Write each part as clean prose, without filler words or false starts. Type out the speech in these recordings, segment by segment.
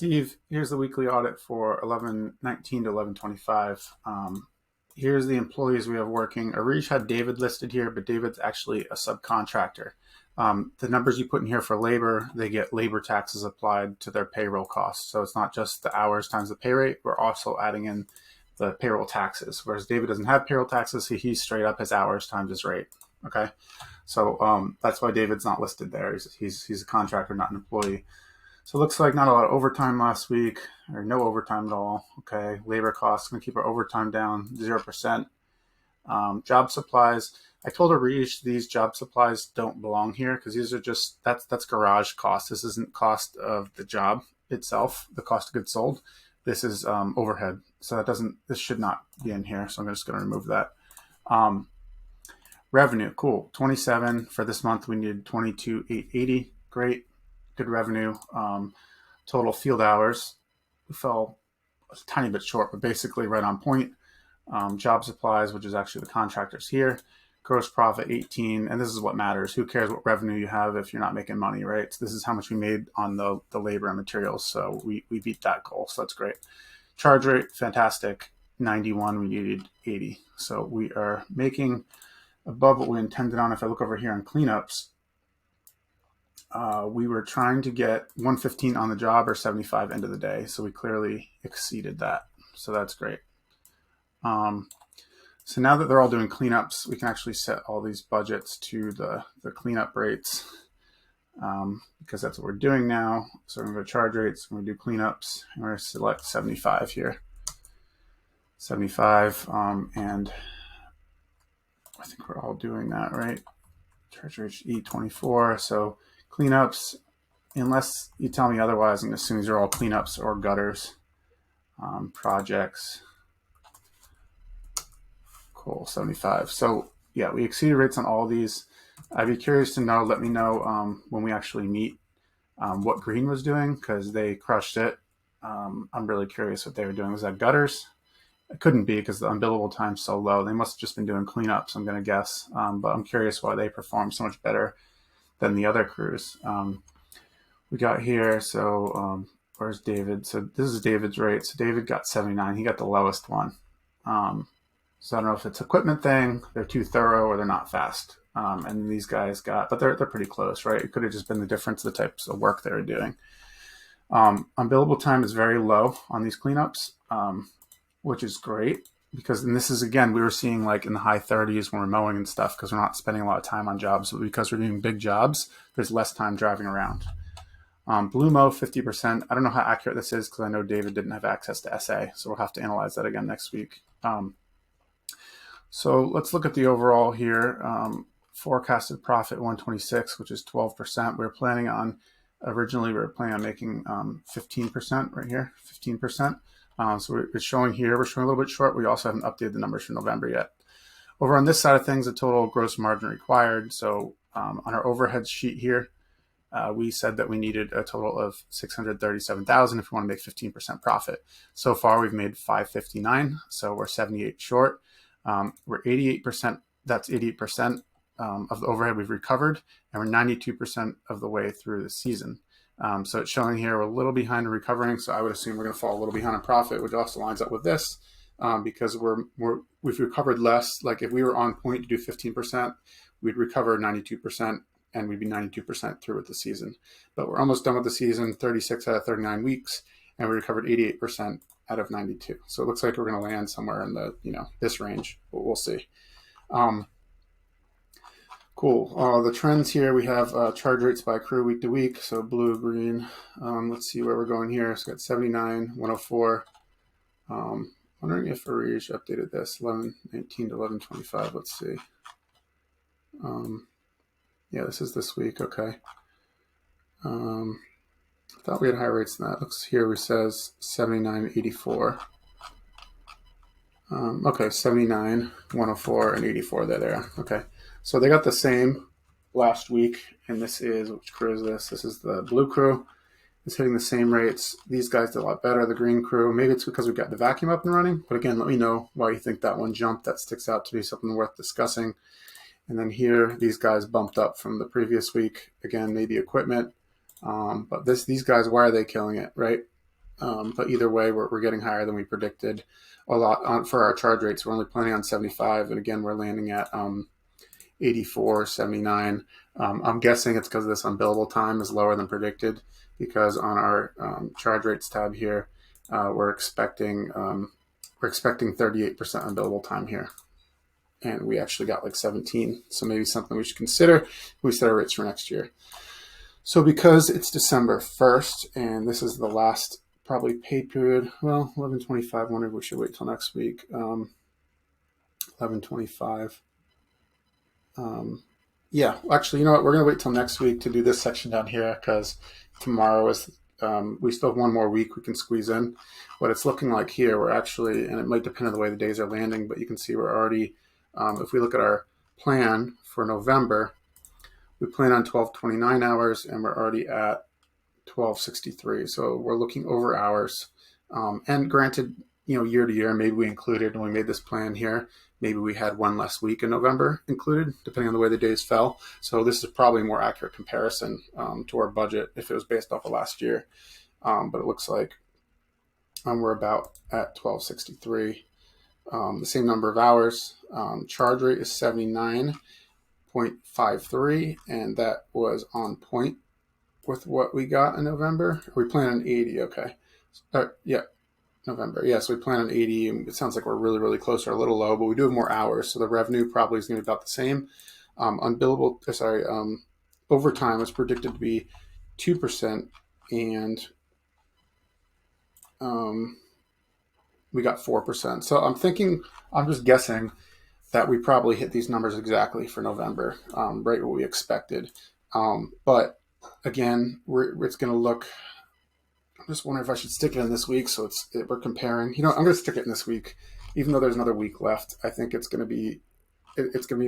Steve, here's the weekly audit for 11/19 to 11/25. Here's the employees we have working. Arish had David listed here, but David's actually a subcontractor. The numbers you put in here for labor, they get labor taxes applied to their payroll costs. So it's not just the hours times the pay rate. We're also adding in the payroll taxes. Whereas David doesn't have payroll taxes, he's straight up his hours times his rate. Okay, so that's why David's not listed there. He's a contractor, not an employee. So it looks like not a lot of overtime last week, or no overtime at all. Okay, labor costs, going to keep our overtime down 0%. Job supplies, I told Arish these job supplies don't belong here because these are just, that's garage cost. This isn't cost of the job itself, the cost of goods sold. This is overhead. So this should not be in here. So I'm just going to remove that. Revenue, cool. 27 for this month. We needed 22,880. Great. Good revenue. Total field hours, we fell a tiny bit short, but basically right on point. Job supplies, which is actually the contractors here. Gross profit 18, and this is what matters. Who cares what revenue you have if you're not making money, right? So this is how much we made on the labor and materials. So we beat that goal, so that's great. Charge rate, fantastic. 91, we needed 80. So we are making above what we intended on. If I look over here on cleanups, we were trying to get 115 on the job or 75 end of the day. So we clearly exceeded that. So that's great. So now that they're all doing cleanups, we can actually set all these budgets to the cleanup rates because that's what we're doing now. So we're going to go charge rates, we're going to do cleanups, and we're going to select 75 here. 75, and I think we're all doing that, right? Charge rate E24. So cleanups, unless you tell me otherwise, I'm going to assume these are all cleanups or gutters. Projects. Cool, 75. So yeah, we exceeded rates on all these. I'd be curious to know, let me know when we actually meet what Green was doing because they crushed it. I'm really curious what they were doing. Was that gutters? It couldn't be because the unbillable time's so low. They must have just been doing cleanups, I'm going to guess. But I'm curious why they performed so much better than the other crews. We got here, so where's David? So this is David's rate. So David got 79. He got the lowest one. So I don't know if it's equipment thing, they're too thorough, or they're not fast. And these guys got, but they're pretty close, right? It could have just been the difference of the types of work they were doing. Unbillable time is very low on these cleanups, which is great because, and this is, again, we were seeing like in the high 30s when we're mowing and stuff because we're not spending a lot of time on jobs, but because we're doing big jobs, there's less time driving around. Blue mow, 50%. I don't know how accurate this is because I know David didn't have access to SA, so we'll have to analyze that again next week. So let's look at the overall here. Forecasted profit 126, which is 12%. Originally we were planning on making 15% right here, 15%. So it's showing here, we're showing a little bit short. We also haven't updated the numbers for November yet. Over on this side of things, the total gross margin required. So on our overhead sheet here, we said that we needed a total of 637,000 if we want to make 15% profit. So far, we've made 559, so we're 78 short. We're 88%. That's 88% of the overhead we've recovered, and we're 92% of the way through the season. So it's showing here we're a little behind in recovering. So I would assume we're going to fall a little behind in profit, which also lines up with this because we've recovered less. Like if we were on point to do 15%, we'd recover 92%. And we'd be 92% through with the season. But we're almost done with the season, 36 out of 39 weeks, and we recovered 88% out of 92. So it looks like we're going to land somewhere in the, this range, but we'll see. Cool. The trends here, we have charge rates by crew week to week. So blue, green. Let's see where we're going here. So we got 79, 104. Wondering if Arish updated this, 11/19 to 11/25. Let's see. Yeah, this is this week. Okay. I thought we had higher rates than that. Looks here, it says 79.84. Okay, 79, 104, and 84. There. Okay. So they got the same last week, and this is, which crew is this? This is the blue crew. It's hitting the same rates. These guys did a lot better, the green crew. Maybe it's because we've got the vacuum up and running, but again, let me know why you think that one jumped. That sticks out to be something worth discussing. And then here, these guys bumped up from the previous week. Again, maybe equipment. But these guys, why are they killing it, right? But either way, we're getting higher than we predicted a lot for our charge rates. We're only planning on 75. And again, we're landing at 84, 79. I'm guessing it's because this unbillable time is lower than predicted, because on our charge rates tab here, we're expecting 38% unbillable time here. And we actually got like 17. So maybe something we should consider when we set our rates for next year. So because it's December 1st, and this is the last probably pay period, well, 11/25, I wonder if we should wait till next week. 11/25. Yeah, actually, you know what? We're going to wait till next week to do this section down here, because tomorrow is, we still have one more week we can squeeze in. What it's looking like here, we're actually, and it might depend on the way the days are landing, but you can see we're already, if we look at our plan for November, we plan on 1229 hours, and we're already at 1263. So we're looking over hours. And granted, you know, year to year, maybe we included, when we made this plan here, maybe we had one less week in November included, depending on the way the days fell. So this is probably a more accurate comparison to our budget if it was based off of last year. But it looks like we're about at 1263. The same number of hours. Charge rate is 79.53, and that was on point with what we got in November. We plan on 80, okay. Yeah, November. Yeah, so we plan on 80, and it sounds like we're really, really close or a little low, but we do have more hours, so the revenue probably is going to be about the same. Overtime is predicted to be 2%, and we got 4%. So I'm just guessing that we probably hit these numbers exactly for November, right what we expected. But again, it's going to look, I'm just wondering if I should stick it in this week, so we're comparing. You know, I'm going to stick it in this week, even though there's another week left. I think it's going to be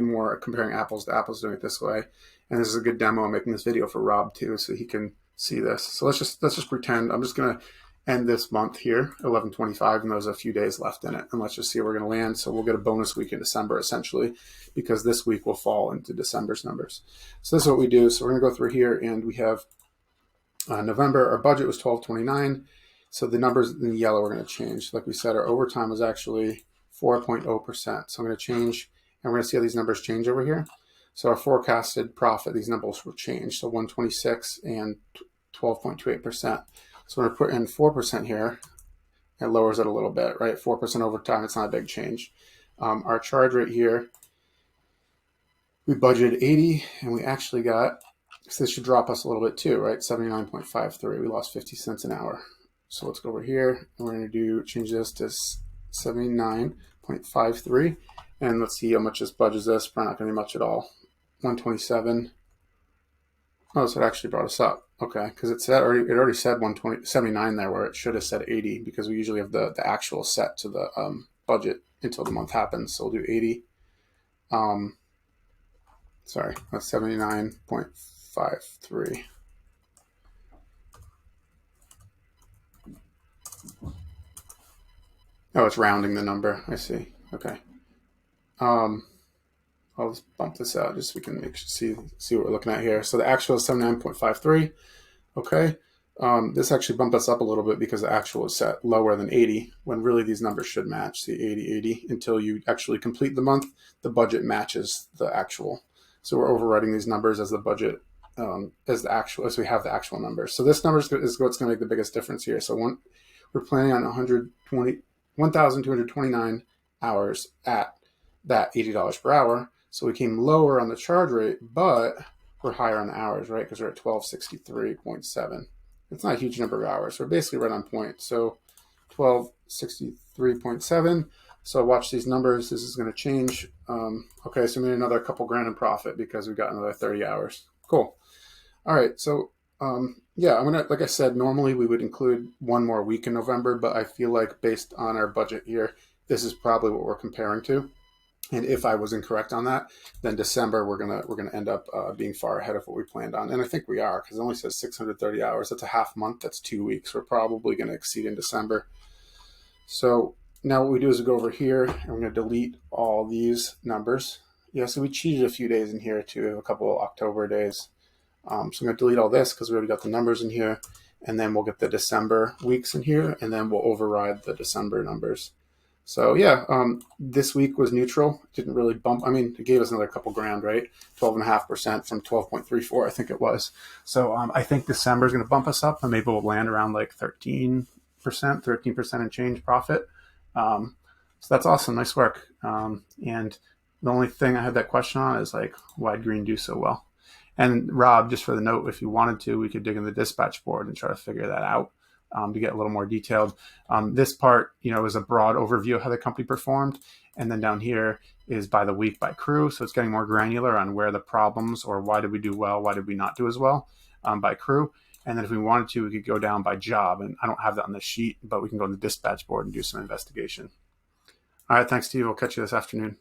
more comparing apples to apples, doing it this way. And this is a good demo. I'm making this video for Rob too, so he can see this. So let's just pretend. I'm just going to end this month here, 11/25, and there's a few days left in it. And let's just see where we're going to land. So we'll get a bonus week in December, essentially, because this week will fall into December's numbers. So this is what we do. So we're going to go through here, and we have November, our budget was 1229. So the numbers in yellow are going to change. Like we said, our overtime was actually 4.0%. So I'm going to change, and we're going to see how these numbers change over here. So our forecasted profit, these numbers will change. So 126 and 12.28%. So we're going to put in 4% here. It lowers it a little bit, right? 4% overtime, it's not a big change. Our charge rate here, we budgeted 80, and we actually got, so this should drop us a little bit too, right? 79.53. We lost 50 cents an hour. So let's go over here, and we're going to change this to 79.53, and let's see how much this budgets us. Probably not going to be much at all. 127. Oh, so it actually brought us up. Okay, because it already said 79 there, where it should have said 80, because we usually have the actual set to the budget until the month happens. So we'll do 80. Sorry, that's 79.53. Oh, it's rounding the number. I see. Okay. I'll just bump this out just so we can see what we're looking at here. So the actual is 79.53. Okay. This actually bumped us up a little bit because the actual is set lower than 80, when really these numbers should match. See, 80, 80. Until you actually complete the month, the budget matches the actual. So we're overriding these numbers as the budget, as we have the actual numbers. So this number is what's going to make the biggest difference here. So we're planning on 1,229 hours at that $80 per hour. So we came lower on the charge rate, but we're higher on the hours, right? Because we're at 1263.7. It's not a huge number of hours. We're basically right on point. So 1263.7. So watch these numbers. This is going to change. Okay, so we made another couple grand in profit because we got another 30 hours. Cool. All right, so yeah, I'm gonna, like I said, normally we would include one more week in November, but I feel like based on our budget here, this is probably what we're comparing to. And if I was incorrect on that, then December we're gonna end up being far ahead of what we planned on, and I think we are, because it only says 630 hours. That's a half month. That's 2 weeks. We're probably going to exceed in December. So now what we do is we go over here, and we're going to delete all these numbers. Yeah, so we cheated a few days in here too, a couple of October days. So I'm going to delete all this because we already got the numbers in here. And then we'll get the December weeks in here, and then we'll override the December numbers. So yeah, this week was neutral. Didn't really bump. I mean, it gave us another couple grand, right? 12.5% from 12.34, I think it was. So I think December is going to bump us up, and maybe we'll land around like 13% and change profit. So that's awesome. Nice work. And the only thing I had that question on is like, why'd green do so well? And Rob, just for the note, if you wanted to, we could dig in the dispatch board and try to figure that out to get a little more detailed. This part, is a broad overview of how the company performed. And then down here is by the week by crew. So it's getting more granular on where the problems or why did we do well, why did we not do as well by crew. And then if we wanted to, we could go down by job. And I don't have that on this sheet, but we can go to the dispatch board and do some investigation. All right, thanks, Steve. We'll catch you this afternoon.